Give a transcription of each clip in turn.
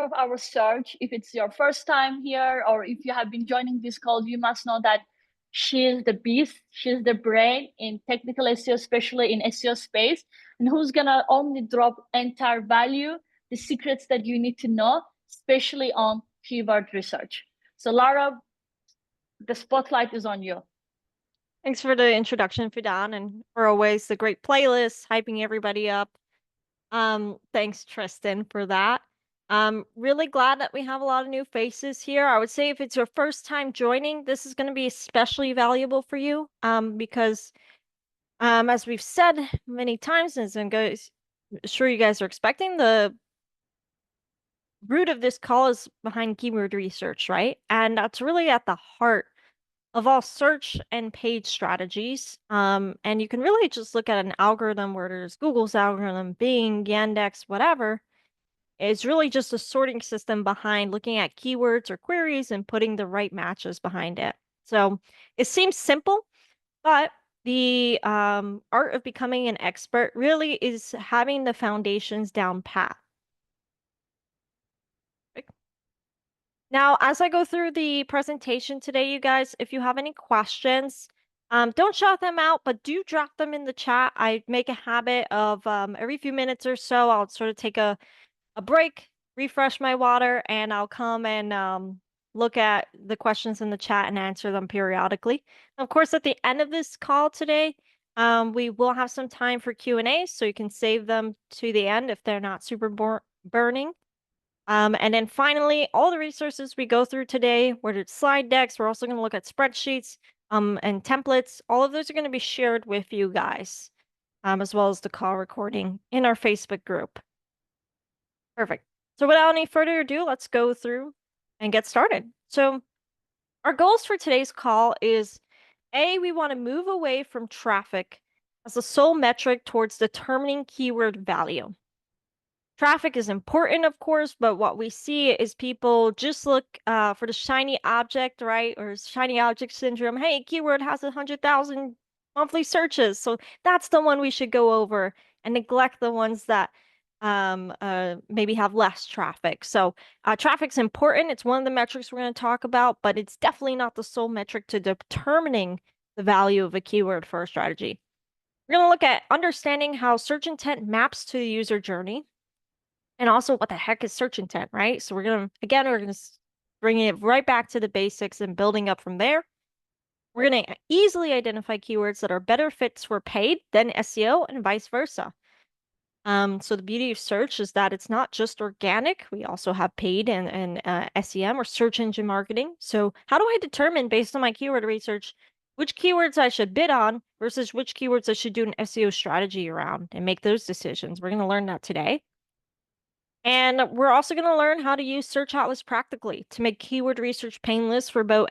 of our search. If it's your first time here, or if you have been joining this call, you must know that she is the beast. She's the brain in technical SEO, especially in SEO space, and who's gonna only drop entire value, the secrets that you need to know, especially on keyword research. So Lara, the spotlight is on you. Thanks for the introduction, Fidan, and for always the great playlist, hyping everybody up. Thanks, Tristan, for that. Really glad that we have a lot of new faces here. I would say if it's your first time joining, this is going to be especially valuable for you, because as we've said many times, and guys, sure you guys are expecting, the root of this call is behind keyword research, right? And that's really at the heart of all search and page strategies. And you can really just look at an algorithm where there's Google's algorithm, Bing, Yandex, whatever. It's really just a sorting system behind looking at keywords or queries and putting the right matches behind it. So it seems simple, but the art of becoming an expert really is having the foundations down pat. Now, as I go through the presentation today, you guys, if you have any questions, don't shout them out, but do drop them in the chat. I make a habit of every few minutes or so, I'll sort of take a break, refresh my water, and I'll come and look at the questions in the chat and answer them periodically. Of course, at the end of this call today, we will have some time for Q&A, so you can save them to the end if they're not super burning. And then finally, all the resources we go through today, whether it's slide decks, we're also going to look at spreadsheets and templates. All of those are going to be shared with you guys, as well as the call recording in our Facebook group. Perfect. So without any further ado, let's go through and get started. So our goals for today's call is, A, we want to move away from traffic as the sole metric towards determining keyword value. Traffic is important, of course, but what we see is people just look for the shiny object, right? Or shiny object syndrome. Hey, keyword has 100,000 monthly searches, so that's the one we should go over, and neglect the ones that maybe have less traffic. So traffic's important. It's one of the metrics we're going to talk about, but it's definitely not the sole metric to determining the value of a keyword for a strategy. We're going to look at understanding how search intent maps to the user journey. And also, what the heck is search intent, right? So we're going to bring it right back to the basics and building up from there. We're going to easily identify keywords that are better fits for paid than SEO and vice versa. So the beauty of search is that it's not just organic. We also have paid and SEM or search engine marketing. So how do I determine, based on my keyword research, which keywords I should bid on versus which keywords I should do an SEO strategy around and make those decisions? We're going to learn that today. And we're also going to learn how to use Search Atlas practically to make keyword research painless for both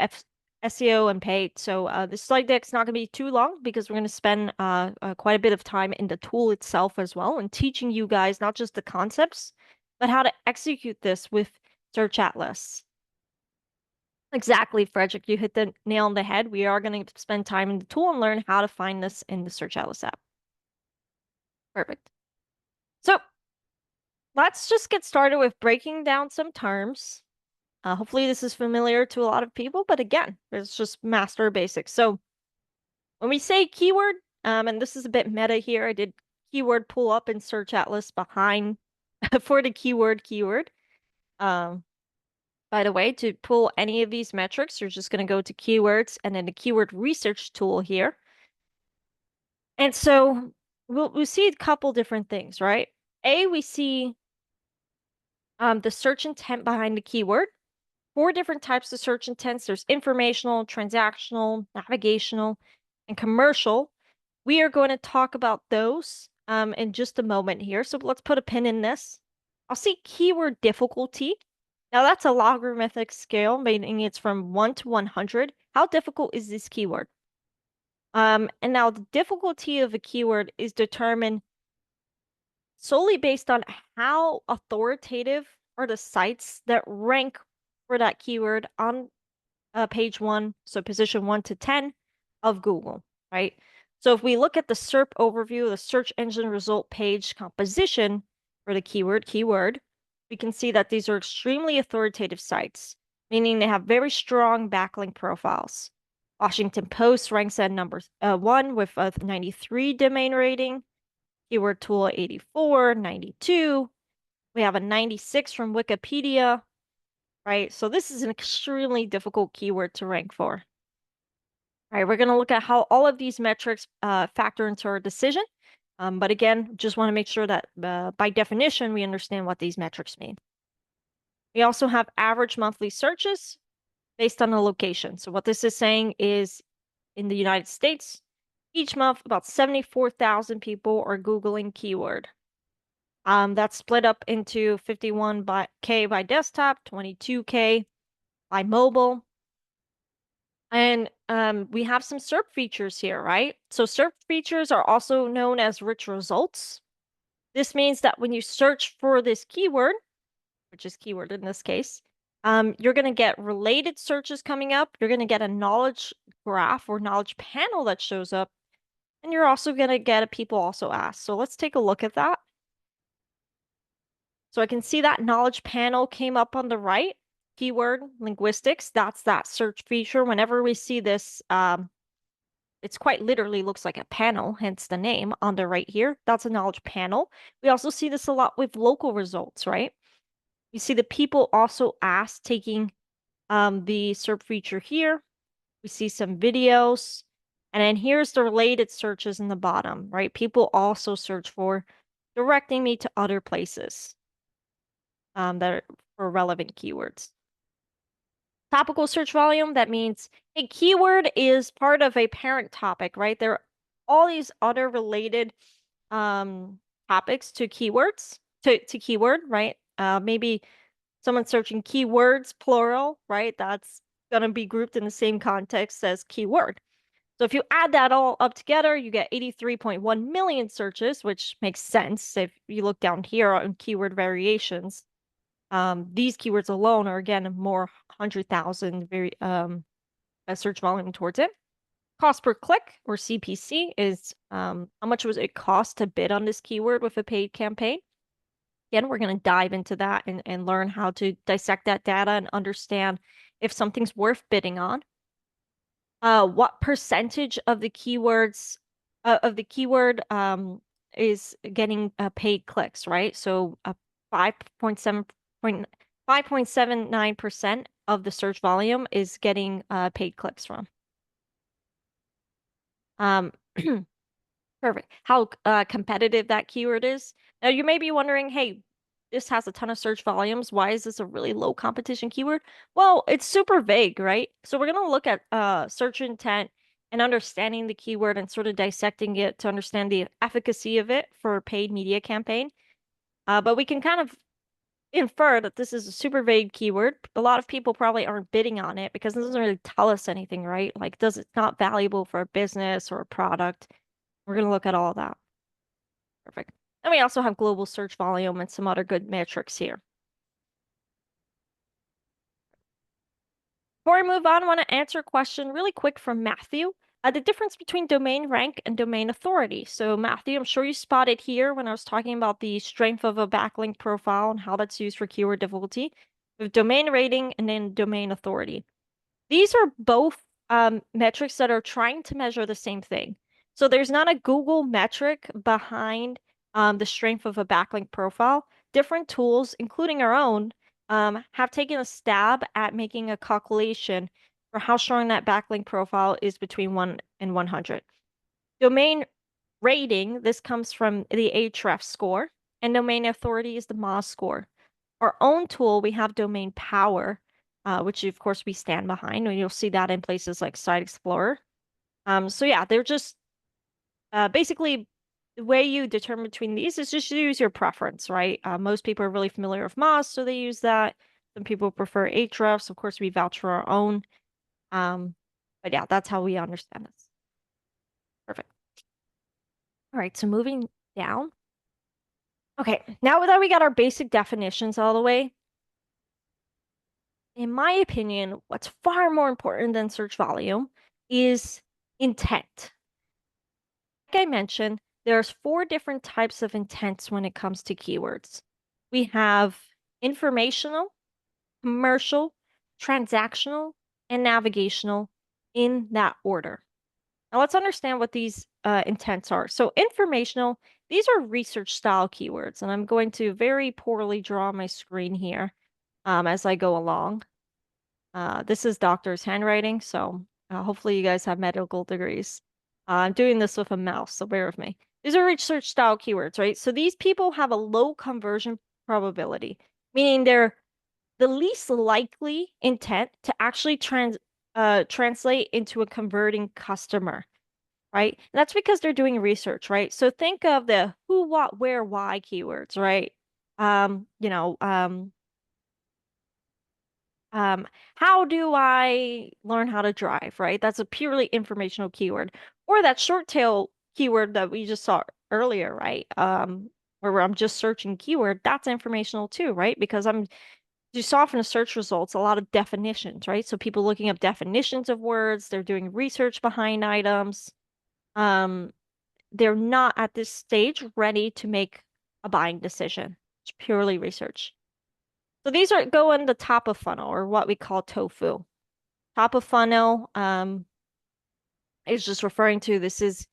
SEO and paid. So this slide deck's not going to be too long because we're going to spend quite a bit of time in the tool itself as well, and teaching you guys not just the concepts, but how to execute this with Search Atlas. Exactly, Frederick, you hit the nail on the head. We are going to spend time in the tool and learn how to find this in the Search Atlas app. Perfect. So let's just get started with breaking down some terms. Hopefully this is familiar to a lot of people, but again, it's just master basics. So when we say keyword, and this is a bit meta here, I did keyword pull up in Search Atlas behind for the keyword. By the way, to pull any of these metrics, you're just going to go to keywords and then the keyword research tool here. And so we'll see a couple different things, right? A, we see the search intent behind the keyword. 4 different types of search intents. There's informational, transactional, navigational, and commercial. We are going to talk about those in just a moment here. So let's put a pin in this. I'll see keyword difficulty. Now that's a logarithmic scale, meaning it's from 1 to 100. How difficult is this keyword? And now the difficulty of a keyword is determined solely based on how authoritative are the sites that rank for that keyword on page 1, so position 1 to 10 of Google, right? So if we look at the SERP overview, the search engine result page composition for the keyword, we can see that these are extremely authoritative sites, meaning they have very strong backlink profiles. Washington Post ranks at number 1 with a 93 domain rating, Keyword Tool 84, 92. We have a 96 from Wikipedia, right? So this is an extremely difficult keyword to rank for. All right, we're going to look at how all of these metrics factor into our decision. But again, just want to make sure that by definition, we understand what these metrics mean. We also have average monthly searches based on the location. So what this is saying is in the United States, each month, about 74,000 people are Googling keyword. That's split up into 51K by desktop, 22K by mobile. And we have some SERP features here, right? So SERP features are also known as rich results. This means that when you search for this keyword, which is keyword in this case, you're going to get related searches coming up. You're going to get a knowledge graph or knowledge panel that shows up. And you're also going to get a people also asked. So let's take a look at that. So I can see that knowledge panel came up on the right. Keyword linguistics, that's that search feature. Whenever we see this, it's quite literally looks like a panel, hence the name on the right here. That's a knowledge panel. We also see this a lot with local results, right? You see the people also asked taking the SERP feature here. We see some videos. And then here's the related searches in the bottom, right? People also search for directing me to other places that are for relevant keywords. Topical search volume, that means a keyword is part of a parent topic, right? There are all these other related topics to keywords, to keyword, right? Maybe someone searching keywords, plural, right? That's going to be grouped in the same context as keyword. So if you add that all up together, you get 83.1 million searches, which makes sense if you look down here on keyword variations. These keywords alone are again more 100,000 search volume towards it. Cost per click, or CPC, is how much was it cost to bid on this keyword with a paid campaign. Again, we're going to dive into that and learn how to dissect that data and understand if something's worth bidding on. What percentage of the keywords of the keyword is getting paid clicks, right? So 5.79% of the search volume is getting paid clicks from. Perfect. How competitive that keyword is. Now you may be wondering, hey, this has a ton of search volumes. Why is this a really low competition keyword? Well, it's super vague, right? So we're going to look at search intent and understanding the keyword and sort of dissecting it to understand the efficacy of it for a paid media campaign. But we can kind of infer that this is a super vague keyword. A lot of people probably aren't bidding on it because it doesn't really tell us anything, right? Like, it's not valuable for a business or a product. We're going to look at all of that. Perfect. And we also have global search volume and some other good metrics here. Before I move on, I want to answer a question really quick from Matthew. The difference between domain rank and domain authority. So Matthew, I'm sure you spotted here when I was talking about the strength of a backlink profile and how that's used for keyword difficulty, with domain rating and then domain authority. These are both metrics that are trying to measure the same thing. So there's not a Google metric behind the strength of a backlink profile. Different tools, including our own, have taken a stab at making a calculation for how strong that backlink profile is between 1 and 100. Domain rating, this comes from the Ahrefs score, and domain authority is the Moz score. Our own tool, we have domain power, which of course we stand behind, and you'll see that in places like Site Explorer. So yeah, they're just basically the way you determine between these is just to use your preference, right? Most people are really familiar with Moz, so they use that. Some people prefer Ahrefs. Of course, we vouch for our own. But yeah, that's how we understand this. Perfect. All right, so moving down. Okay, now that we got our basic definitions all the way, in my opinion, what's far more important than search volume is intent. Like I mentioned, there's 4 different types of intents when it comes to keywords. We have informational, commercial, transactional, and navigational in that order. Now let's understand what these intents are. So informational, these are research style keywords, and I'm going to very poorly draw my screen here as I go along. This is doctor's handwriting, so hopefully you guys have medical degrees. I'm doing this with a mouse, so bear with me. These are research style keywords, right? So these people have a low conversion probability, meaning they're the least likely intent to actually translate into a converting customer, right? And that's because they're doing research, right? So think of the who, what, where, why keywords, right? You know, um, how do I learn how to drive, right? That's a purely informational keyword. Or that short tail keyword that we just saw earlier, right? Where I'm just searching keyword, that's informational too, right? Because you saw from the search results a lot of definitions, right? So people looking up definitions of words, they're doing research behind items. Um, they're not at this stage ready to make a buying decision. It's purely research. So these are go in the top of funnel or what we call tofu. Top of funnel is just referring to this is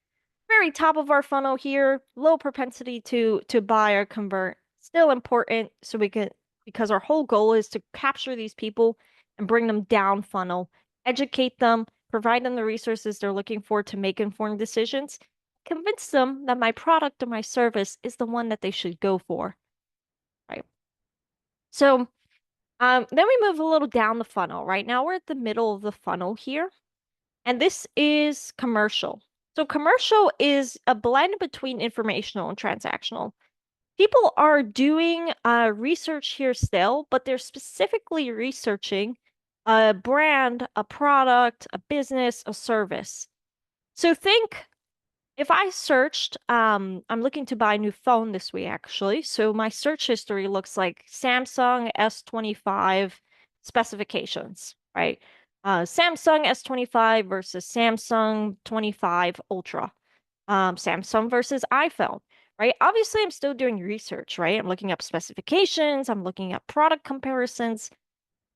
very top of our funnel here, low propensity to buy or convert. Still important so we can because our whole goal is to capture these people and bring them down funnel, educate them, provide them the resources they're looking for to make informed decisions, convince them that my product or my service is the one that they should go for, right? So then we move a little down the funnel. Right now we're at the middle of the funnel here, and this is commercial. So commercial is a blend between informational and transactional. People are doing research here still, but they're specifically researching a brand, a product, a business, a service. So think if I searched, I'm looking to buy a new phone this week actually. So my search history looks like Samsung S25 specifications, right? Samsung S25 versus Samsung 25 Ultra. Samsung versus iPhone, right? Obviously, I'm still doing research, right? I'm looking up specifications, I'm looking at product comparisons,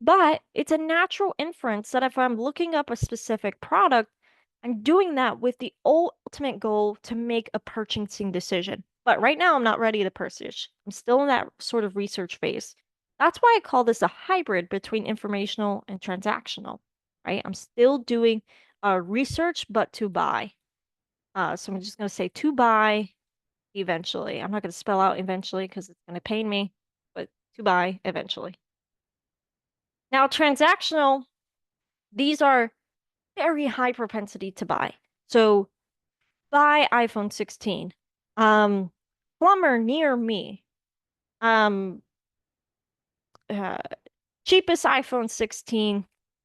but it's a natural inference that if I'm looking up a specific product, I'm doing that with the ultimate goal to make a purchasing decision. But right now, I'm not ready to purchase. I'm still in that sort of research phase. That's why I call this a hybrid between informational and transactional, right? I'm still doing research, but to buy. So I'm just going to say to buy eventually. I'm not going to spell out eventually because it's going to pain me, but to buy eventually. Now, transactional, these are very high propensity to buy. So buy iPhone 16. Um, Plumber near me. Um, uh, Cheapest iPhone 16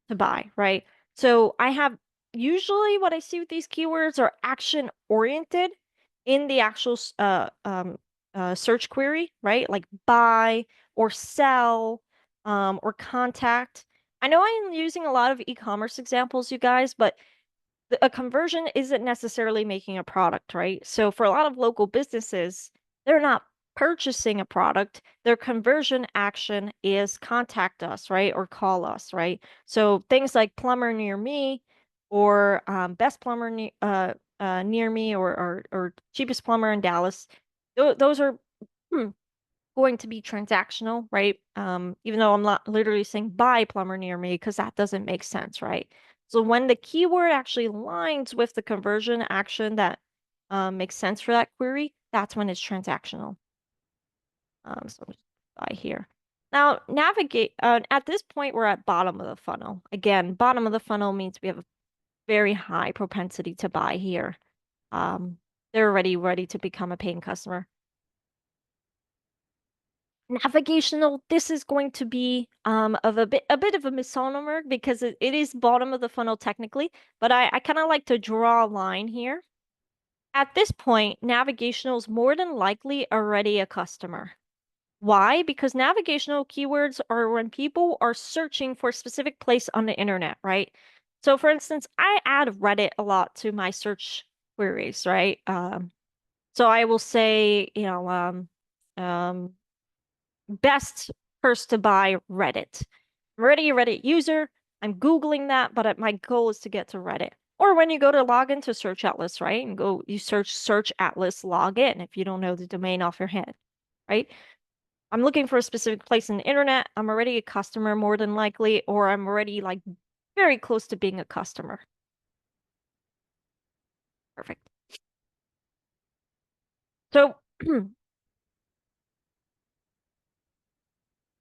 to buy, right? So I have usually what I see with these keywords are action oriented in the actual search query, right? Like buy or sell or contact. I know I'm using a lot of e-commerce examples, you guys, but a conversion isn't necessarily making a product, right? So for a lot of local businesses, they're not purchasing a product. Their conversion action is contact us, right? Or call us, right? So things like plumber near me or best plumber near me or cheapest plumber in Dallas. Those are going to be transactional, right? Even though I'm not literally saying buy plumber near me because that doesn't make sense, right? So when the keyword actually aligns with the conversion action that makes sense for that query, that's when it's transactional. So I'm just buy here. Now navigate. At this point, we're at bottom of the funnel. Again, bottom of the funnel means we have a very high propensity to buy here. They're already ready to become a paying customer. Navigational, this is going to be of a bit of a misnomer because it is bottom of the funnel technically, but I kind of like to draw a line here. At this point, navigational is more than likely already a customer. Why? Because navigational keywords are when people are searching for a specific place on the internet, right? So for instance, I add Reddit a lot to my search queries, right? So I will say, um, best first to buy Reddit. I'm already a Reddit user. I'm Googling that, but my goal is to get to Reddit. Or when you go to log into Search Atlas, right? And you search Atlas login if you don't know the domain off your head, right? I'm looking for a specific place in the internet. I'm already a customer more than likely, or I'm already like very close to being a customer. Perfect. So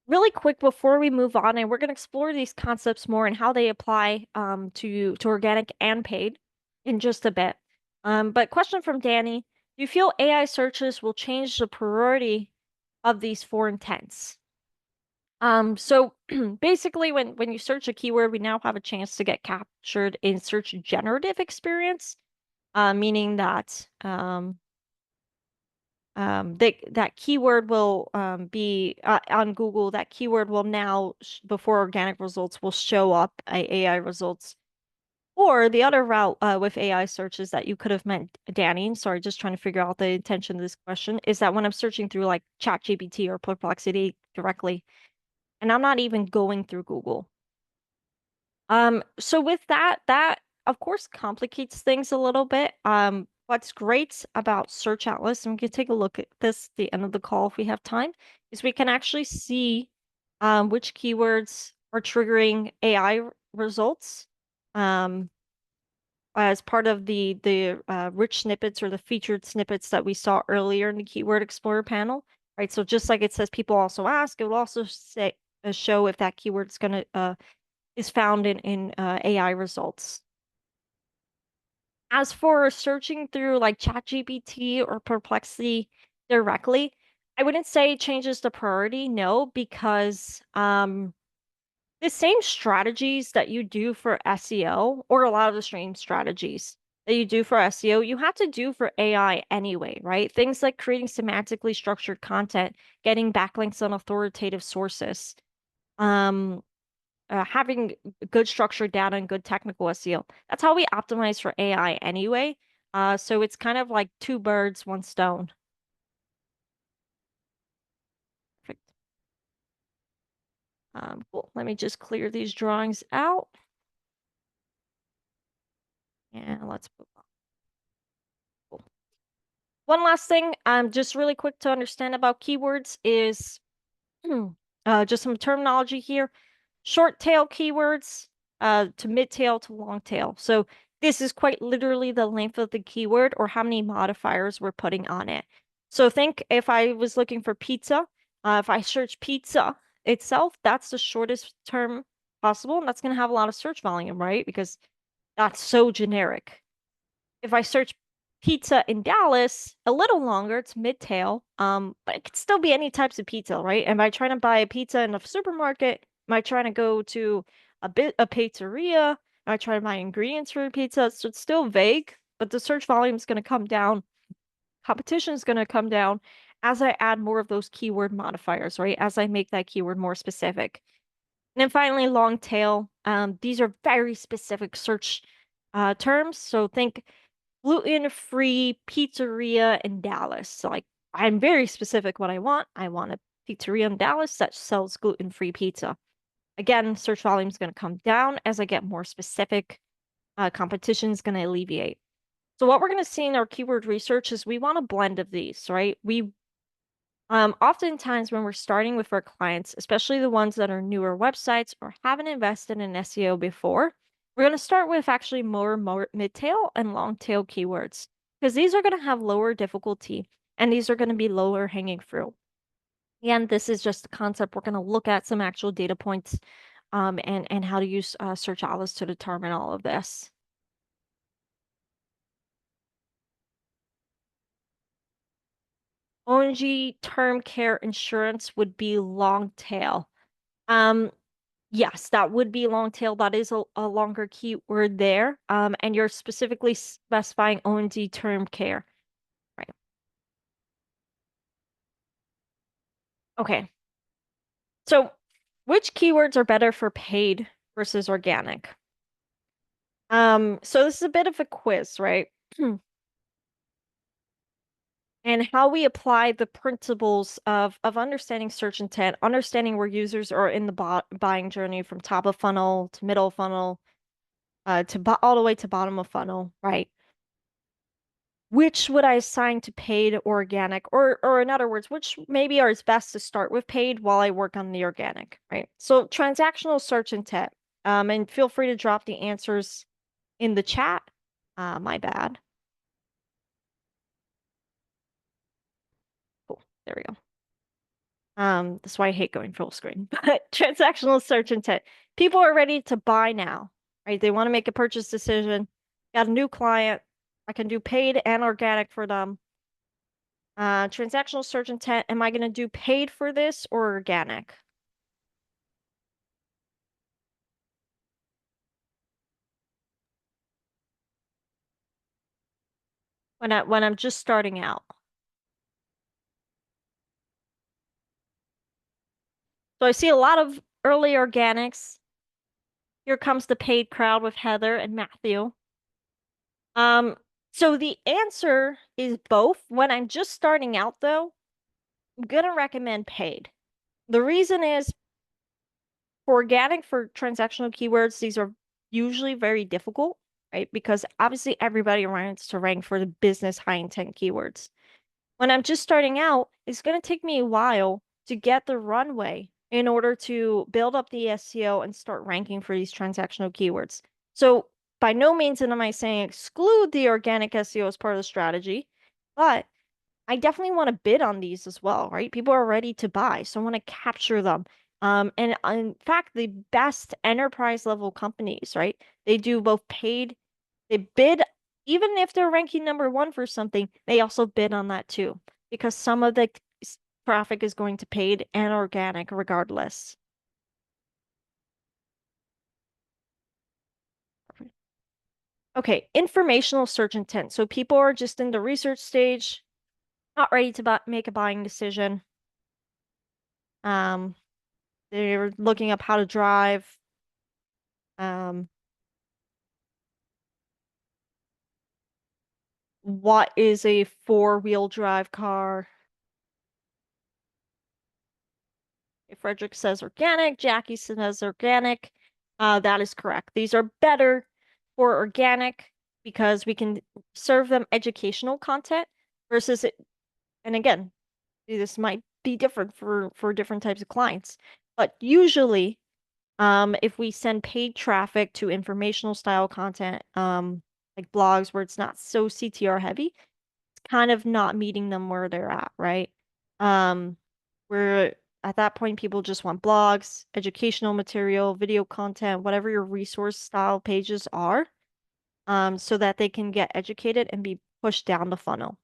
really quick before we move on, and we're going to explore these concepts more and how they apply to organic and paid in just a bit. But question from Danny, do you feel AI searches will change the priority of these four intents? So basically when you search a keyword, we now have a chance to get captured in search generative experience, meaning that that keyword will be on Google. That keyword will now, before organic results, will show up AI results. Or the other route with AI searches that you could have meant, Danny, sorry, just trying to figure out the intention of this question, is that when I'm searching through like ChatGPT or Perplexity directly, and I'm not even going through Google. So with that of course complicates things a little bit. What's great about Search Atlas, and we can take a look at this at the end of the call if we have time, is we can actually see which keywords are triggering AI results as part of the rich snippets or the featured snippets that we saw earlier in the Keyword Explorer panel, right? So just like it says people also ask, it will also say show if that keyword is gonna is found in AI results. As for searching through like ChatGPT or Perplexity directly, I wouldn't say it changes the priority, no, because the same strategies that you do for SEO, or a lot of the same strategies that you do for SEO, you have to do for AI anyway, right? Things like creating semantically structured content, getting backlinks on authoritative sources, having good structured data and good technical SEO. That's how we optimize for AI anyway. So it's kind of like two birds, one stone. Perfect. Cool. Let me just clear these drawings out. And let's move on. Cool. One last thing, just really quick to understand about keywords is just some terminology here. Short tail keywords to mid tail to long tail. So this is quite literally the length of the keyword or how many modifiers we're putting on it. So think if I was looking for pizza, if I search pizza itself, that's the shortest term possible, and that's going to have a lot of search volume, right? Because that's so generic. If I search pizza in Dallas, a little longer, it's mid-tail, but it could still be any types of pizza, right? Am I trying to buy a pizza in a supermarket? Am I trying to go to a pizzeria? Am I trying to buy ingredients for a pizza? So it's still vague, but the search volume is going to come down. Competition is going to come down as I add more of those keyword modifiers, right? As I make that keyword more specific. And then finally, long tail. These are very specific search terms. So think gluten-free pizzeria in Dallas. So like I'm very specific what I want. I want a pizzeria in Dallas that sells gluten-free pizza. Again, search volume is going to come down as I get more specific. Competition is going to alleviate. So what we're going to see in our keyword research is we want a blend of these, right? We oftentimes when we're starting with our clients, especially the ones that are newer websites or haven't invested in SEO before, we're going to start with actually more mid-tail and long-tail keywords because these are going to have lower difficulty and these are going to be lower hanging fruit. Again, this is just a concept. We're going to look at some actual data points and how to use Search Atlas to determine all of this. ONG term care insurance would be long tail. Yes, that would be long tail. That is a longer keyword there. And you're specifically specifying ONG term care. Right. Okay. So which keywords are better for paid versus organic? So this is a bit of a quiz, right? and how we apply the principles of understanding search intent, understanding where users are in the buying journey from top of funnel to middle of funnel, all the way to bottom of funnel, right? Which would I assign to paid or organic? Or in other words, which maybe are it's best to start with paid while I work on the organic, right? So transactional search intent. And feel free to drop the answers in the chat. My bad. Cool. There we go. That's why I hate going full screen. But transactional search intent. People are ready to buy now, right? They want to make a purchase decision. Got a new client. I can do paid and organic for them. Transactional search intent. Am I going to do paid for this or organic? When I'm just starting out. So I see a lot of early organics. Here comes the paid crowd with Heather and Matthew. So the answer is both. When I'm just starting out, though, I'm gonna recommend paid. The reason is for organic, for transactional keywords, these are usually very difficult, right? Because obviously everybody wants to rank for the business high intent keywords. When I'm just starting out, it's gonna take me a while to get the runway in order to build up the SEO and start ranking for these transactional keywords. So by no means am I saying exclude the organic SEO as part of the strategy, but I definitely want to bid on these as well, right? People are ready to buy, so I want to capture them. And in fact, the best enterprise level companies, right? They do both paid, they bid, even if they're ranking number one for something, they also bid on that too, because some of the traffic is going to paid and organic regardless. Okay, informational search intent. So people are just in the research stage, not ready to make a buying decision. Um, they're looking up how to drive. Um, what is a four-wheel drive car? If Frederick says organic, Jackie says organic. That is correct. These are better for organic because we can serve them educational content versus it. And again, this might be different for different types of clients, but usually, if we send paid traffic to informational style content, like blogs where it's not so CTR heavy, kind of not meeting them where they're at, right? Where at that point people just want blogs, educational material, video content, whatever your resource style pages are, so that they can get educated and be pushed down the funnel.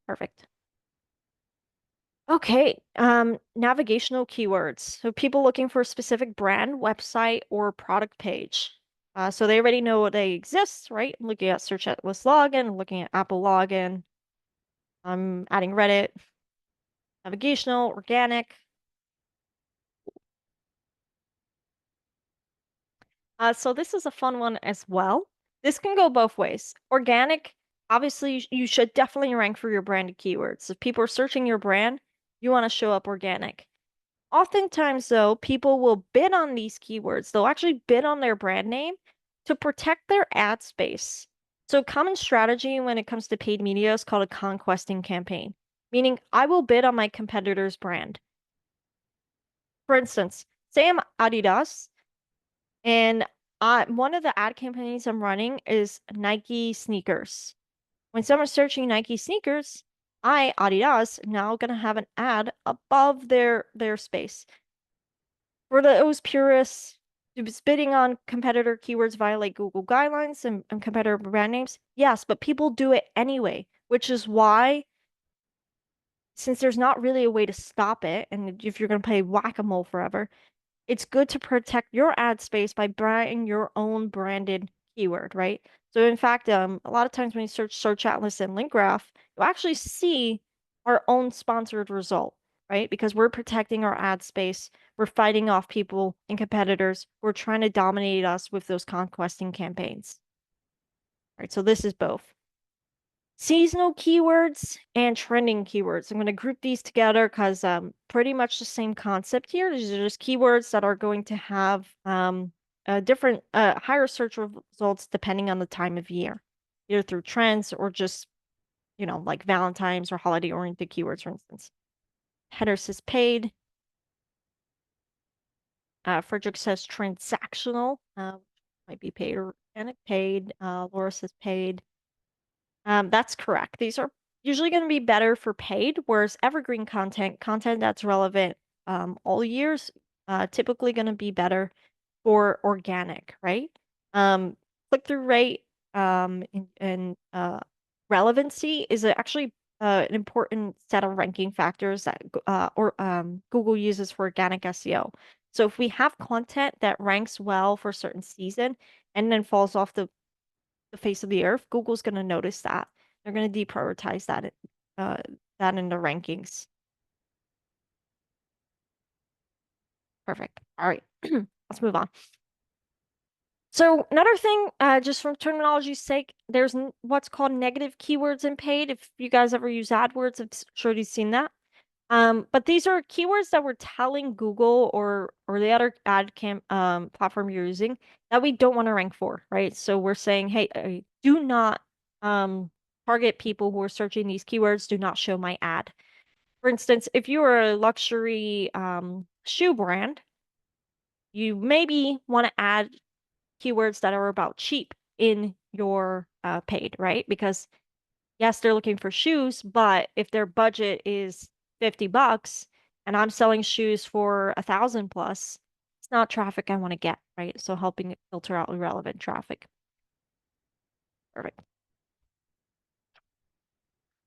Perfect. Okay, navigational keywords. So people looking for a specific brand, website, or product page. So they already know they exist, right? Looking at search atlas login, looking at Apple login. I'm adding Reddit, navigational, organic. So this is a fun one as well. This can go both ways. Organic, obviously, you should definitely rank for your branded keywords. If people are searching your brand, you want to show up organic. Oftentimes, though, people will bid on these keywords. They'll actually bid on their brand name to protect their ad space. So, common strategy when it comes to paid media is called a conquesting campaign, meaning I will bid on my competitor's brand. For instance, say I'm Adidas and one of the ad campaigns I'm running is Nike sneakers. When someone's searching Nike sneakers, Adidas, now gonna have an ad above their space. For those purists, bidding on competitor keywords violate Google guidelines and competitor brand names? Yes, but people do it anyway, which is why, since there's not really a way to stop it, and if you're going to play whack-a-mole forever, it's good to protect your ad space by buying your own branded keyword, right? So in fact, a lot of times when you search atlas and link graph, you'll actually see our own sponsored result, right? Because we're protecting our ad space. We're fighting off people and competitors who are trying to dominate us with those conquesting campaigns. Right, so this is both. seasonal keywords and trending keywords. I'm going to group these together because pretty much the same concept here. These are just keywords that are going to have different higher search results depending on the time of year, either through trends or just, like Valentine's or holiday oriented keywords, for instance. Header says paid. Frederick says transactional, might be paid or organic paid. Laura says paid. That's correct. These are usually going to be better for paid, whereas evergreen content that's relevant all years, typically going to be better for organic, right? Click-through rate and relevancy is actually an important set of ranking factors that Google uses for organic SEO. So if we have content that ranks well for a certain season and then falls off the face of the earth, Google's going to notice that. They're going to deprioritize that in the rankings. Perfect. All right, let's move on. So another thing, just from terminology's sake, there's what's called negative keywords in paid. If you guys ever use AdWords, I'm sure you've seen that. But these are keywords that we're telling Google or the other platform you're using that we don't want to rank for, right? So we're saying, hey, do not target people who are searching these keywords. Do not show my ad. For instance, if you are a luxury shoe brand, you maybe want to add keywords that are about cheap in your paid, right? Because yes, they're looking for shoes, but if their budget is $50 and I'm selling shoes for 1,000 plus, it's not traffic I want to get, right? So helping it filter out irrelevant traffic. Perfect.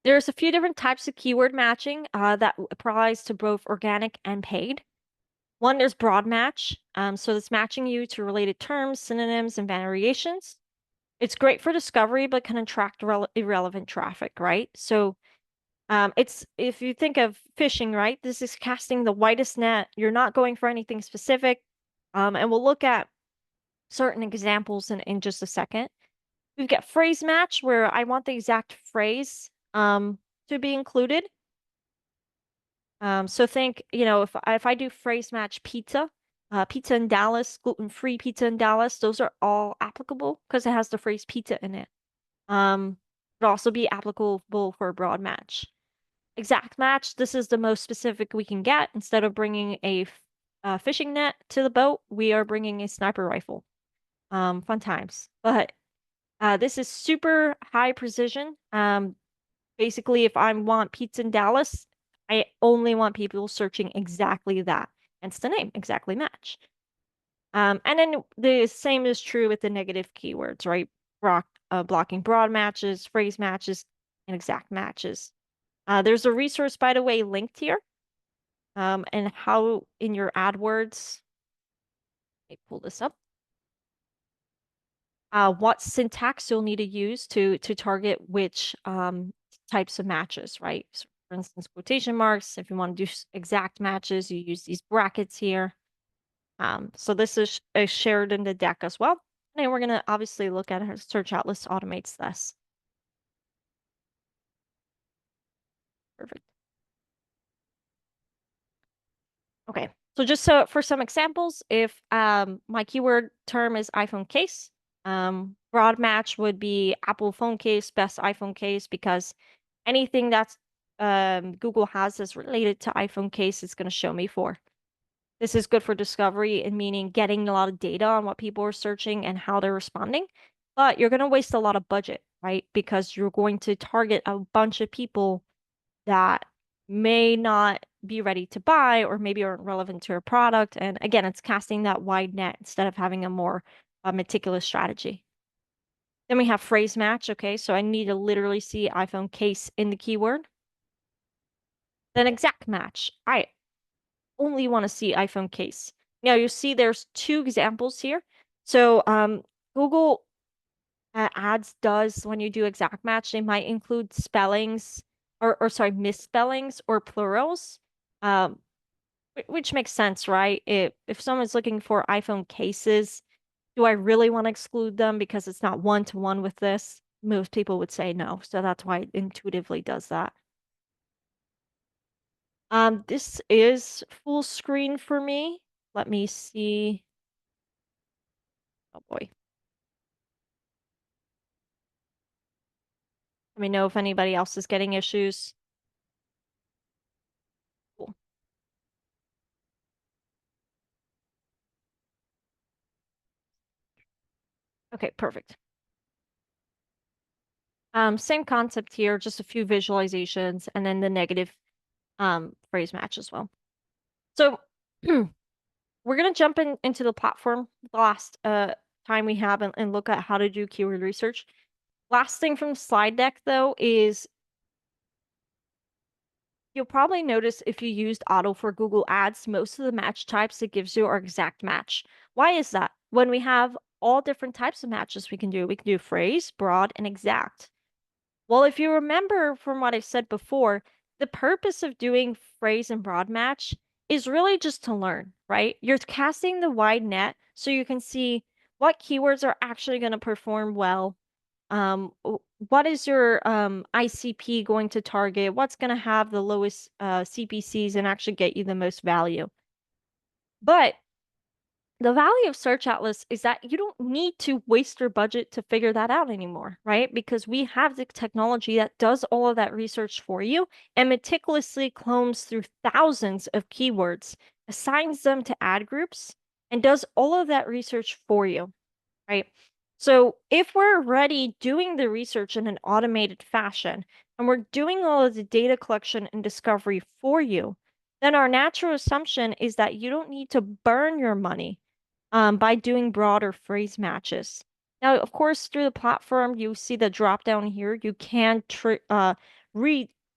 There's a few different types of keyword matching that applies to both organic and paid. One, there's broad match. So it's matching you to related terms, synonyms, and variations. It's great for discovery, but can attract irrelevant traffic, right? So it's if you think of fishing, right? This is casting the widest net. You're not going for anything specific. And we'll look at certain examples in just a second. We've got phrase match, where I want the exact phrase to be included. So think, if I do phrase match pizza, pizza in Dallas, gluten-free pizza in Dallas, those are all applicable because it has the phrase pizza in it. Would also be applicable for a broad match. Exact match, this is the most specific we can get. Instead of bringing a fishing net to the boat, we are bringing a sniper rifle. Fun times. But this is super high precision. Basically, if I want pizza in Dallas, I only want people searching exactly that. Hence the name, exactly match. And then the same is true with the negative keywords, right? Blocking broad matches, phrase matches, and exact matches. There's a resource, by the way, linked here. And how in your AdWords, let me pull this up. What syntax you'll need to use to target which types of matches, right? So for instance, quotation marks. If you want to do exact matches, you use these brackets here. So this is shared in the deck as well. And we're going to obviously look at how Search Atlas automates this. Perfect. Okay, so just for some examples, if my keyword term is iPhone case, broad match would be Apple phone case, best iPhone case, because anything that's Google has that's related to iPhone case is going to show me for. This is good for discovery and meaning getting a lot of data on what people are searching and how they're responding. But you're going to waste a lot of budget, right? Because you're going to target a bunch of people that may not be ready to buy or maybe aren't relevant to your product. And again, it's casting that wide net instead of having a more meticulous strategy. Then we have phrase match. Okay, so I need to literally see iPhone case in the keyword. Then exact match. I only want to see iPhone case. Now you see there's two examples here. So Google Ads does, when you do exact match, they might include spellings or sorry, misspellings or plurals, which makes sense, right? If someone's looking for iPhone cases, do I really want to exclude them because it's not one-to-one with this? most people would say no. So that's why it intuitively does that. This is full screen for me. Let me see. Oh boy. Let me know if anybody else is getting issues. Cool. Okay, perfect. Same concept here, just a few visualizations and then the negative phrase match as well. So we're gonna jump into the platform the last time we have and look at how to do keyword research. Last thing from the slide deck though is you'll probably notice if you used auto for Google Ads, most of the match types it gives you are exact match. Why is that? When we have all different types of matches we can do phrase, broad, and exact. Well, if you remember from what I said before, the purpose of doing phrase and broad match is really just to learn, right? You're casting the wide net so you can see what keywords are actually going to perform well. What is your ICP going to target? What's going to have the lowest CPCs and actually get you the most value? But the value of Search Atlas is that you don't need to waste your budget to figure that out anymore, right? Because we have the technology that does all of that research for you and meticulously combs through thousands of keywords, assigns them to ad groups, and does all of that research for you, right? So if we're already doing the research in an automated fashion and we're doing all of the data collection and discovery for you, then our natural assumption is that you don't need to burn your money by doing broader phrase matches. Now, of course, through the platform, you see the drop down here. You can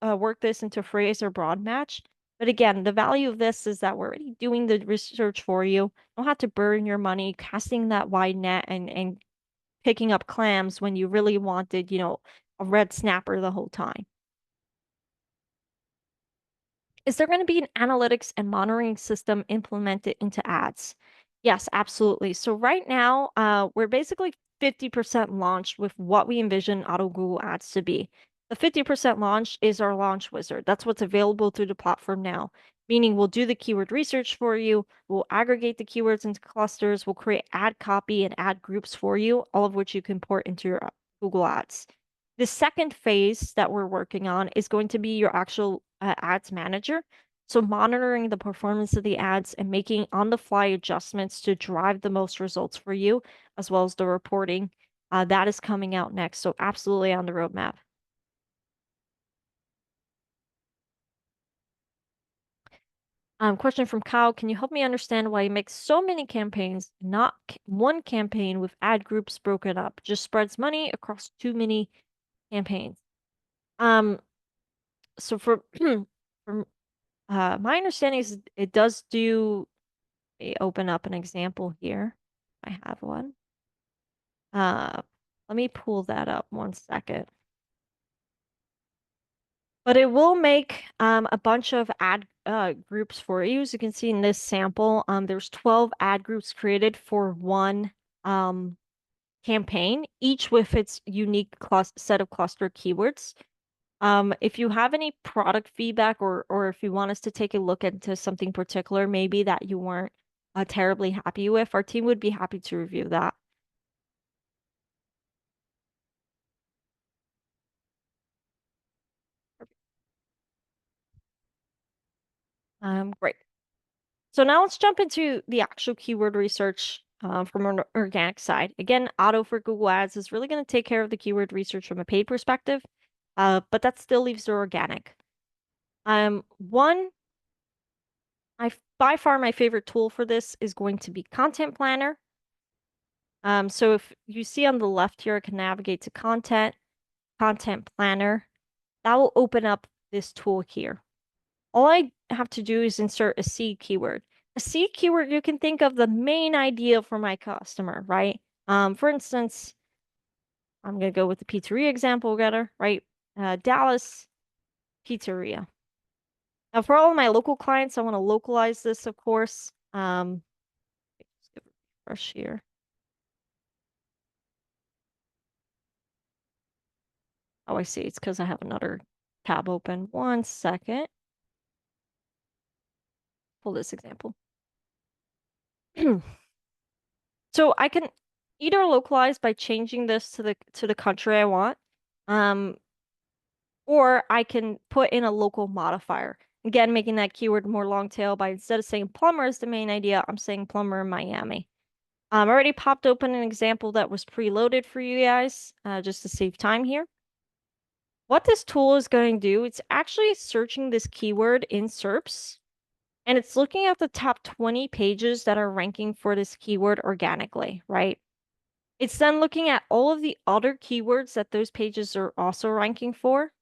work this into phrase or broad match. But again, the value of this is that we're already doing the research for you. You don't have to burn your money casting that wide net and picking up clams when you really wanted, a red snapper the whole time. Is there going to be an analytics and monitoring system implemented into ads? Yes, absolutely. So right now, we're basically 50% launched with what we envision Auto Google Ads to be. The 50% launch is our launch wizard. That's what's available through the platform now, meaning we'll do the keyword research for you, we'll aggregate the keywords into clusters, we'll create ad copy and ad groups for you, all of which you can port into your Google Ads. The second phase that we're working on is going to be your actual ads manager. So monitoring the performance of the ads and making on-the-fly adjustments to drive the most results for you, as well as the reporting. That is coming out next. So absolutely on the roadmap. Question from Kyle. Can you help me understand why you make so many campaigns, not one campaign with ad groups broken up? Just spreads money across too many campaigns. So from my understanding is it does do open up an example here. I have one. Let me pull that up 1 second. But it will make a bunch of ad groups for you. As you can see in this sample, there's 12 ad groups created for one campaign, each with its unique set of cluster keywords. If you have any product feedback or if you want us to take a look into something particular, maybe that you weren't terribly happy with, our team would be happy to review that. Great. So now let's jump into the actual keyword research from an organic side. Again, auto for Google Ads is really going to take care of the keyword research from a paid perspective, but that still leaves the organic. One, by far my favorite tool for this is going to be Content Planner. So if you see on the left here, I can navigate to Content Planner. That will open up this tool here. All I have to do is insert a seed keyword. A seed keyword, you can think of the main idea for my customer, right? For instance, I'm going to go with the pizzeria example together, right? Dallas pizzeria. Now, for all of my local clients, I want to localize this, of course. Just give a refresh here. Oh, I see. It's because I have another tab open. 1 second. Pull this example. So I can either localize by changing this to the country I want, um, or I can put in a local modifier. Again, making that keyword more long tail by instead of saying plumber is the main idea, I'm saying plumber in Miami. I already popped open an example that was preloaded for you guys, just to save time here. What this tool is going to do, it's actually searching this keyword in SERPs, and it's looking at the top 20 pages that are ranking for this keyword organically, right? It's then looking at all of the other keywords that those pages are also ranking for,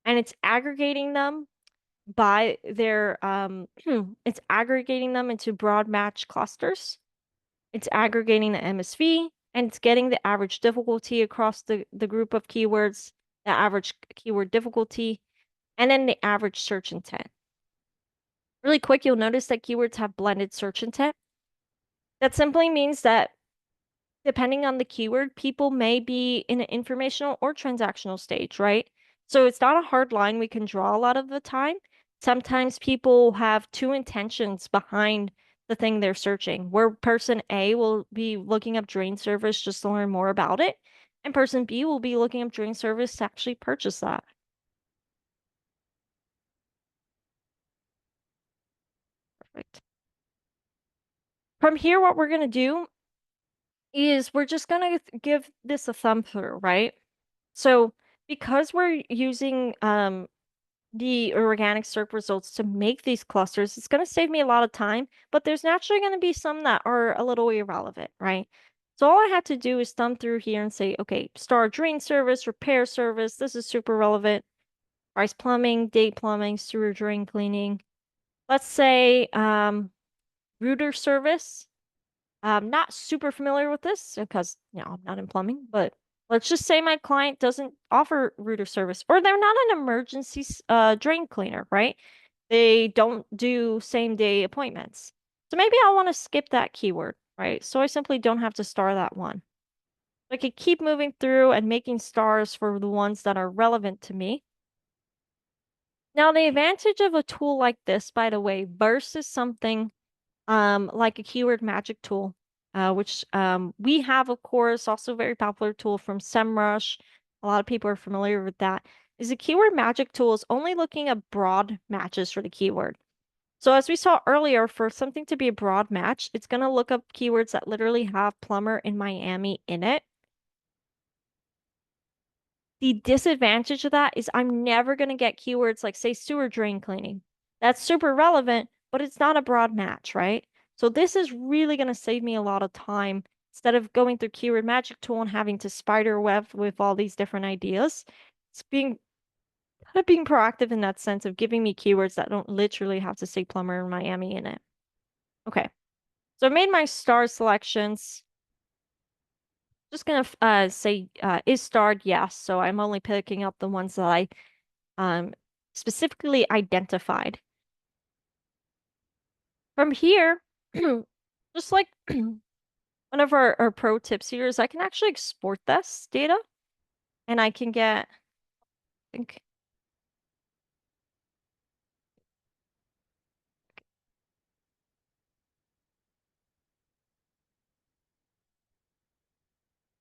and it's aggregating them by their it's aggregating them into broad match clusters. It's aggregating the MSV, and it's getting the average difficulty across the group of keywords, the average keyword difficulty, and then the average search intent. Really quick, you'll notice that keywords have blended search intent. That simply means that depending on the keyword, people may be in an informational or transactional stage, right? So it's not a hard line we can draw a lot of the time. Sometimes people have two intentions behind the thing they're searching, where person A will be looking up drain service just to learn more about it, and person B will be looking up drain service to actually purchase that. Perfect. From here, what we're going to do is we're just going to give this a thumb through, right? So because we're using the organic SERP results to make these clusters, it's going to save me a lot of time, but there's naturally going to be some that are a little irrelevant, right? So all I had to do is thumb through here and say, okay, star drain service, repair service, this is super relevant. Price plumbing, day plumbing, sewer drain cleaning. Let's say router service. I'm not super familiar with this because, I'm not in plumbing, but let's just say my client doesn't offer router service, or they're not an emergency drain cleaner, right? They don't do same day appointments. So maybe I want to skip that keyword, right? So I simply don't have to star that one. I could keep moving through and making stars for the ones that are relevant to me. Now, the advantage of a tool like this, by the way, versus something like a keyword magic tool, which we have, of course, also a very popular tool from SEMrush. A lot of people are familiar with that. Is a keyword magic tool is only looking at broad matches for the keyword. So as we saw earlier, for something to be a broad match, it's going to look up keywords that literally have plumber in Miami in it. The disadvantage of that is I'm never going to get keywords like, say, sewer drain cleaning. That's super relevant, but it's not a broad match, right? So this is really going to save me a lot of time instead of going through Keyword Magic Tool and having to spider web with all these different ideas. It's being kind of being proactive in that sense of giving me keywords that don't literally have to say plumber in Miami in it. Okay, so I made my star selections. Just gonna say is starred yes, so I'm only picking up the ones that I specifically identified. From here, just like one of our pro tips here is I can actually export this data, and I can get, I think,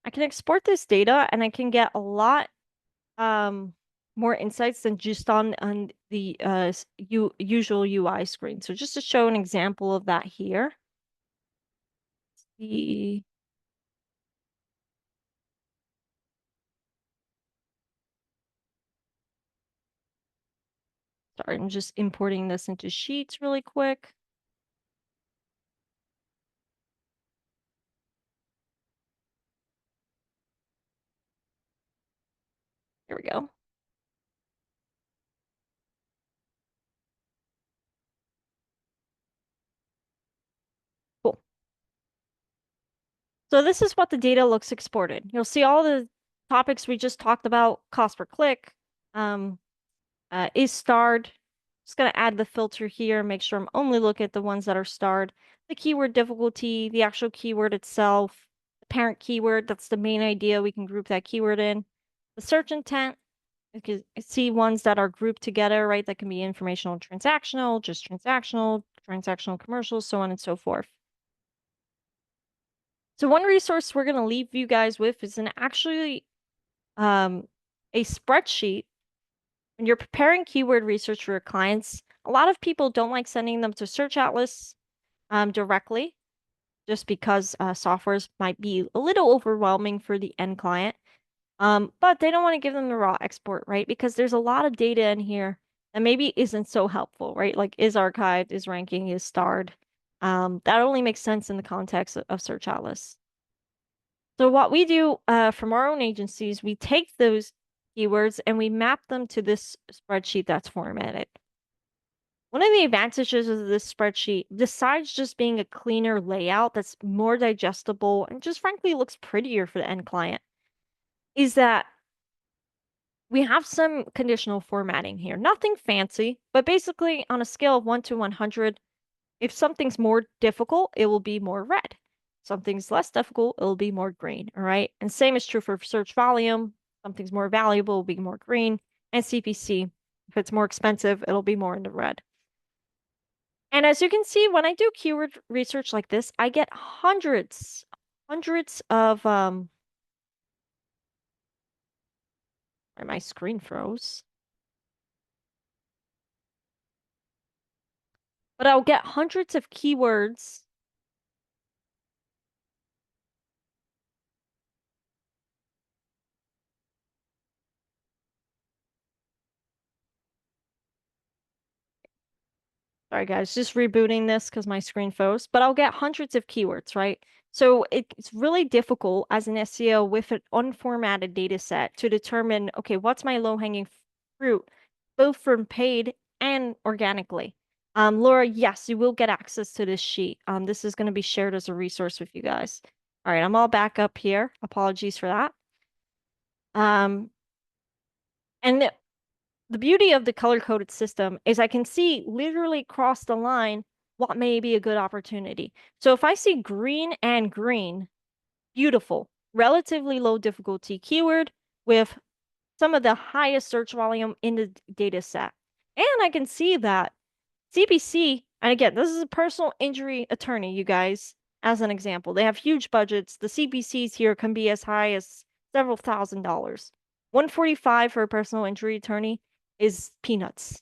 I can export this data and I can get a lot more insights than just on the usual UI screen. So just to show an example of that here, the sorry, I'm just importing this into Sheets really quick. Here we go. Cool. So this is what the data looks exported. You'll see all the topics we just talked about, cost per click, is starred. Just gonna add the filter here, make sure I'm only looking at the ones that are starred. The keyword difficulty, the actual keyword itself, the parent keyword, that's the main idea. We can group that keyword in. The search intent, You can see ones that are grouped together, right? That can be informational and transactional, just transactional, transactional commercials, so on and so forth. So one resource we're going to leave you guys with is actually a spreadsheet. When you're preparing keyword research for your clients, a lot of people don't like sending them to Search Atlas directly, just because softwares might be a little overwhelming for the end client. But they don't want to give them the raw export, right? Because there's a lot of data in here that maybe isn't so helpful, right? Like is archived, is ranking, is starred. That only makes sense in the context of Search Atlas. So what we do from our own agencies, we take those keywords and we map them to this spreadsheet that's formatted. One of the advantages of this spreadsheet, besides just being a cleaner layout that's more digestible and just frankly looks prettier for the end client, is that we have some conditional formatting here. Nothing fancy, but basically on a scale of 1 to 100, if something's more difficult, it will be more red. Something's less difficult, it'll be more green, all right? And same is true for search volume. Something's more valuable will be more green. And CPC, if it's more expensive, it'll be more in the red. And as you can see, when I do keyword research like this, I get hundreds of, my screen froze. But I'll get hundreds of keywords. Sorry guys, just rebooting this because my screen froze, but I'll get hundreds of keywords, right? So it's really difficult as an SEO with an unformatted data set to determine, okay, what's my low-hanging fruit, both from paid and organically. Laura, yes, you will get access to this sheet. This is going to be shared as a resource with you guys. All right, I'm all back up here. Apologies for that. And the beauty of the color-coded system is I can see literally across the line what may be a good opportunity. So if I see green and green, beautiful, relatively low difficulty keyword with some of the highest search volume in the data set. And I can see that CPC, and again, this is a personal injury attorney, you guys, as an example. They have huge budgets. The CPCs here can be as high as several $1,000s. 145 for a personal injury attorney is peanuts.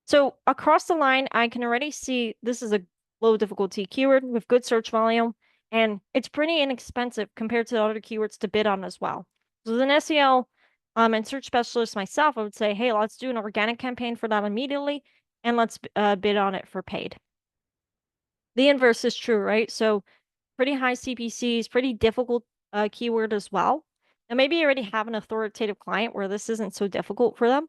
So across the line, I can already see this is a low difficulty keyword with good search volume, and it's pretty inexpensive compared to other keywords to bid on as well. So as an SEO and search specialist myself, I would say, hey, let's do an organic campaign for that immediately, and let's bid on it for paid. The inverse is true, right? So pretty high CPCs, pretty difficult keyword as well. And maybe you already have an authoritative client where this isn't so difficult for them.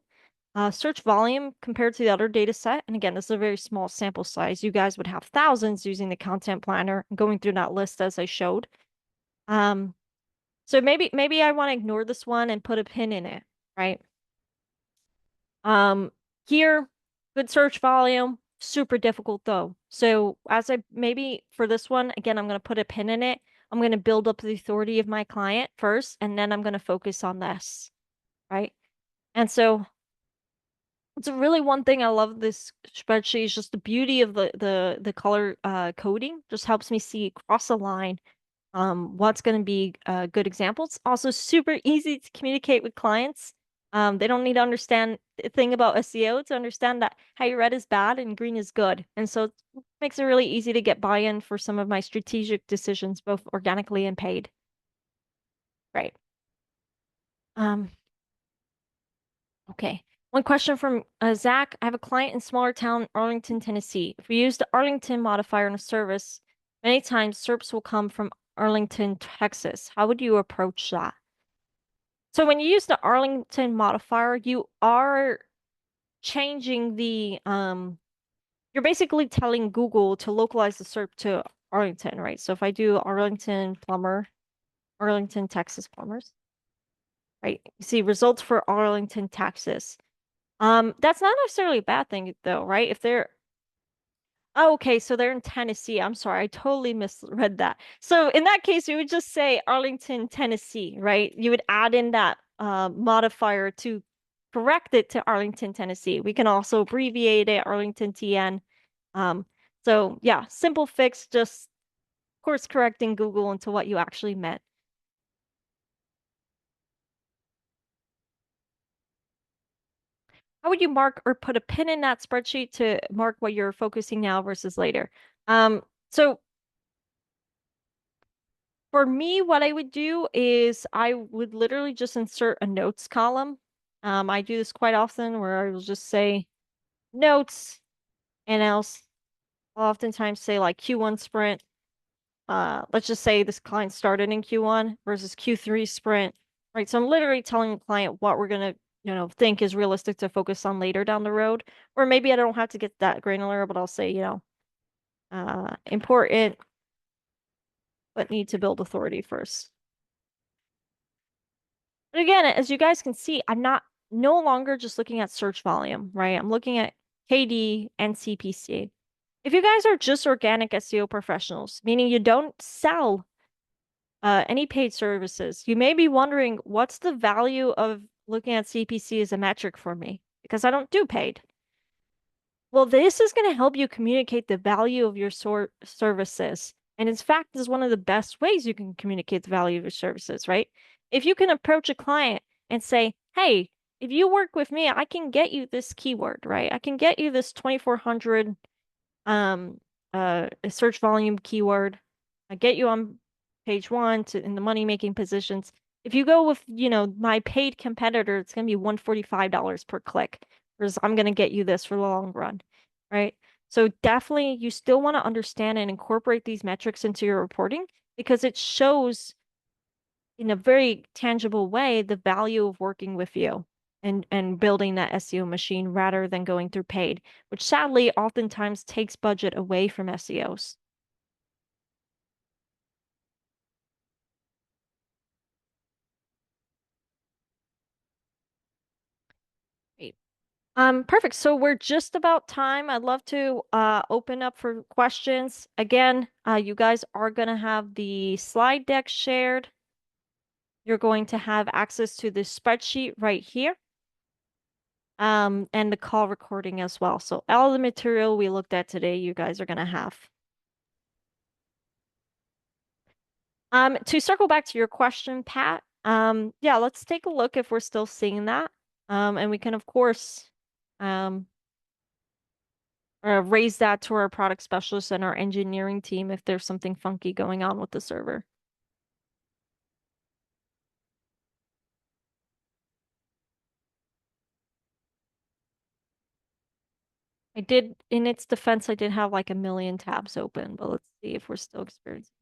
Search volume compared to the other data set, and again, this is a very small sample size. You guys would have thousands using the content planner and going through that list as I showed. So maybe I want to ignore this one and put a pin in it, right? Here, good search volume, super difficult though. So as I maybe for this one, again, I'm going to put a pin in it. I'm going to build up the authority of my client first, and then I'm going to focus on this, right? And so it's really one thing I love this spreadsheet is just the beauty of the color coding. Just helps me see across the line what's going to be good examples. Also super easy to communicate with clients. They don't need to understand the thing about SEO to understand that how red is bad and green is good. And so it makes it really easy to get buy-in for some of my strategic decisions, both organically and paid. Right. Okay. One question from Zach. I have a client in smaller town, Arlington, Tennessee. If we use the Arlington modifier in a service, many times SERPs will come from Arlington, Texas. How would you approach that? So when you use the Arlington modifier, you are changing the you're basically telling Google to localize the SERP to Arlington, right? So if I do Arlington plumber, Arlington, Texas plumbers, right? You see results for Arlington, Texas. That's not necessarily a bad thing though, right? If they're oh, okay, so they're in Tennessee. I'm sorry, I totally misread that. So in that case, you would just say Arlington, Tennessee, right? You would add in that modifier to correct it to Arlington, Tennessee. We can also abbreviate it Arlington, TN. So yeah, simple fix, just course correcting Google into what you actually meant. How would you mark or put a pin in that spreadsheet to mark what you're focusing now versus later? So for me, what I would do is I would literally just insert a notes column. I do this quite often where I will just say notes, and I'll oftentimes say like Q1 sprint. Let's just say this client started in Q1 versus Q3 sprint, right? So I'm literally telling the client what we're gonna, think is realistic to focus on later down the road. Or maybe I don't have to get that granular, but I'll say, important, but need to build authority first. But again, as you guys can see, I'm no longer just looking at search volume, right? I'm looking at KD and CPC. If you guys are just organic SEO professionals, meaning you don't sell any paid services, you may be wondering, what's the value of looking at CPC as a metric for me? Because I don't do paid. Well, this is going to help you communicate the value of your services. And in fact, this is one of the best ways you can communicate the value of your services, right? If you can approach a client and say, hey, if you work with me, I can get you this keyword, right? I can get you this 2,400 search volume keyword. I get you on page 1 in the money making positions. If you go with, my paid competitor, it's going to be $145 per click, whereas I'm going to get you this for the long run, right? So definitely you still want to understand and incorporate these metrics into your reporting because it shows in a very tangible way the value of working with you and building that SEO machine rather than going through paid, which sadly oftentimes takes budget away from SEOs. Great. Perfect. So we're just about time. I'd love to open up for questions. Again, you guys are going to have the slide deck shared. You're going to have access to this spreadsheet right here. And the call recording as well. So all the material we looked at today, you guys are going to have. To circle back to your question, Pat, yeah, let's take a look if we're still seeing that. And we can, of course, raise that to our product specialists and our engineering team if there's something funky going on with the server. In its defense, I did have like a million tabs open, but let's see if we're still experiencing.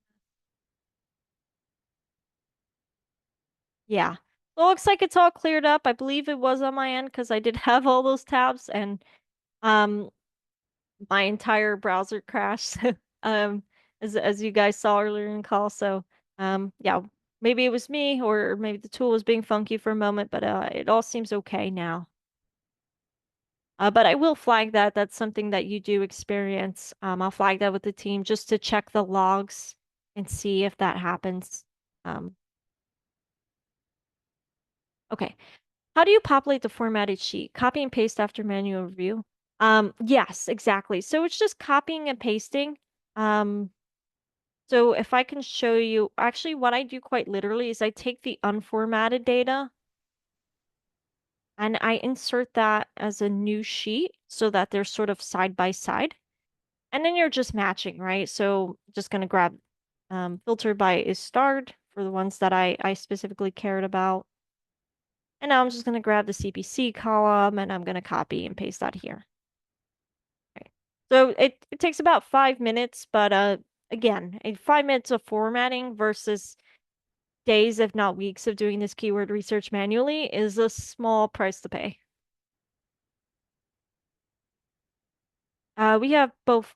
Yeah. Well, looks like it's all cleared up. I believe it was on my end because I did have all those tabs and my entire browser crashed as you guys saw earlier in the call. So yeah, maybe it was me or maybe the tool was being funky for a moment, but it all seems okay now. But I will flag that. That's something that you do experience. I'll flag that with the team just to check the logs and see if that happens. Okay. How do you populate the formatted sheet? Copy and paste after manual review? Yes, exactly. So it's just copying and pasting. So if I can show you, actually what I do quite literally is I take the unformatted data and I insert that as a new sheet so that they're sort of side by side. And then you're just matching, right? So just going to grab filter by is starred for the ones that I specifically cared about. And now I'm just going to grab the CPC column and I'm going to copy and paste that here. Okay. So it takes about 5 minutes, but again, 5 minutes of formatting versus days, if not weeks, of doing this keyword research manually is a small price to pay. We have both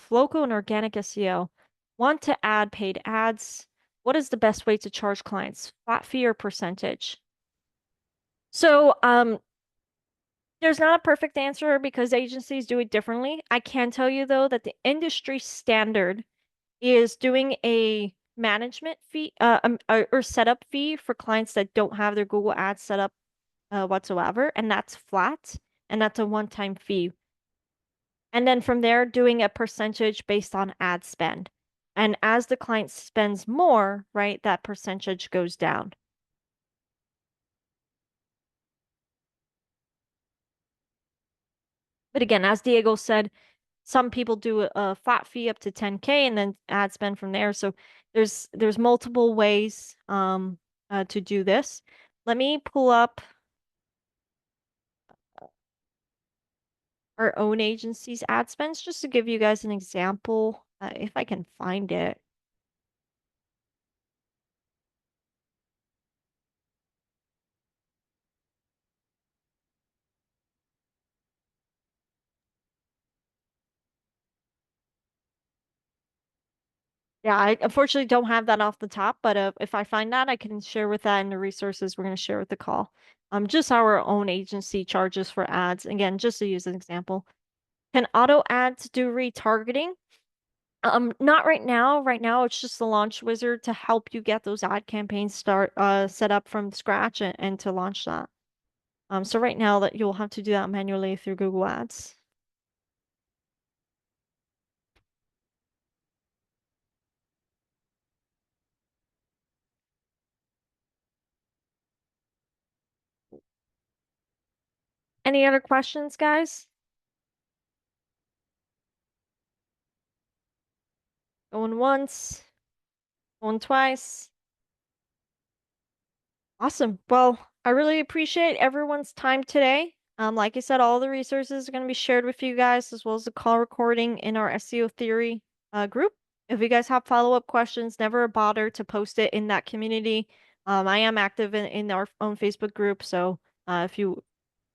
local and organic SEO. Want to add paid ads? What is the best way to charge clients? Flat fee or percentage? So, there's not a perfect answer because agencies do it differently. I can tell you though that the industry standard is doing a management fee, or setup fee for clients that don't have their Google Ads set up whatsoever, and that's flat, and that's a one-time fee. And then from there, doing a percentage based on ad spend. And as the client spends more, right, that percentage goes down. But again, as Diego said, some people do a flat fee up to 10K and then ad spend from there. So there's multiple ways to do this. Let me pull up our own agency's ad spends just to give you guys an example, if I can find it. Yeah, I unfortunately don't have that off the top, but if I find that, I can share with that in the resources we're going to share with the call. Just our own agency charges for ads. Again, just to use an example. Can auto ads do retargeting? Not right now. Right now, it's just the launch wizard to help you get those ad campaigns set up from scratch and to launch that. So right now that you'll have to do that manually through Google Ads. Any other questions, guys? Going once, going twice. Awesome. Well, I really appreciate everyone's time today. Like I said, all the resources are going to be shared with you guys, as well as the call recording in our SEO theory group. If you guys have follow-up questions, never bother to post it in that community. I am active in our own Facebook group, so if you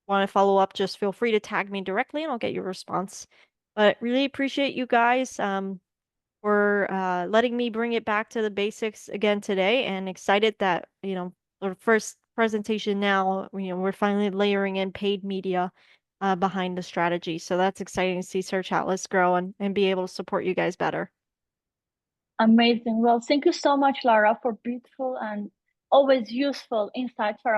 want to follow up, just feel free to tag me directly and I'll get your response. But really appreciate you guys for letting me bring it back to the basics again today, and excited that, our first presentation now, we're finally layering in paid media behind the strategy. So that's exciting to see search outlets grow and be able to support you guys better. Amazing. Well, thank you so much, Lara, for beautiful and always useful insights for our